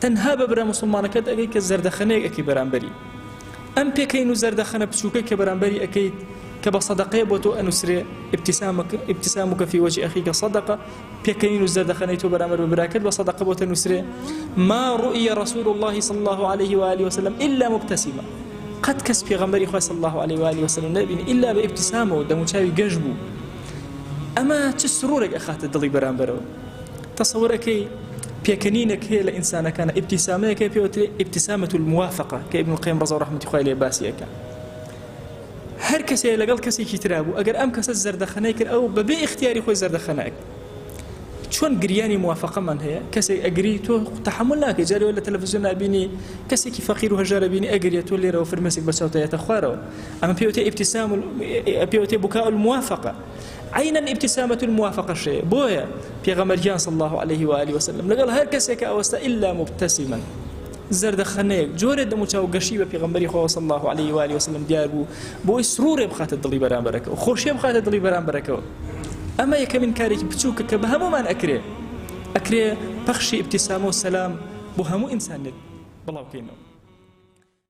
تەنها بە برا مسلمانەکەت ئەگەی کە زەردەخەنەیەک ئەکەی بەرامبەری ئەم پێکەین و زەردەخەنە بچووکەی کە بەرامبەری ئەەکەیت کە بە سەدەقەیە بۆ تۆ ئەنووسرێ ابتسامك في وجه أخيك صدقة پێکەین و زەردەخەنەی تۆ بەرامبەر بە براکەت بە سەدەقە بۆ تەنووسرێ ما رؤي رسول الله صلى الله عليه وآله وسلم إلا مبتسما قد کەس پێغەمبەری خوا صلى الله عليه وآله وسلم نەبینی إلا بابتسامە و دەموچاوی گەش بوو ئەمە چ سرورێک ئەخاتە دڵی بەرامبەرەوە تەسەوورەکەی پێکەنینێک هەیە لە ئینسانەکانە ئیبتیسامەیەکە پێوترێ ئیبتیسامەة الموافقة کە ئیبن القەیم ڕەزا و ڕەحمەتی خوای لێ باسیەکە هەر کەسێ لەگەڵ کەسێکی ترا بوو ئەگەر ئەم کەسە زەردەخەنەی کرد ئەو بەبێ اختیاری خۆی زەردەخەنەیەک چۆن گریانی موافقەمان هەیە کەسێک ئەگری تۆ تەحمل ناکەی جارێ لە تەلەڤیزیۆن نبینی کەسێکی فەقیر و هەژارە بینی ئەگرێ تۆ لێرەوە فرمێسێک بەچاوتەیەتە خوارەوە ئەمە پێوتێ ئیبتیسام پێوتێ بوكاء الموافقة عينا ابتسامة الموافقة شيء بويا پیغمبر صلى الله عليه وآله وسلم لقال هر کسی که اوستا إلا مبتسما زەردەخەنەیەک جۆرێ دەموچاو گەشی بە پێغەمبەری خوا صلی الله عليه و آله وسلم دیار بوو بۆی سرورێ بخاتە دڵی بەرامبەرەکەەوە و خۆشیێ بخاتە دڵی بەرامبەرەکەەوە ئەمە یەکەمین کارێکی بچووکە کە بە هەمومان ئەکرێ پەخشی ئیبتیسامە و سەلام بۆ هەموو ئینسانێک بڵاوکەینەوە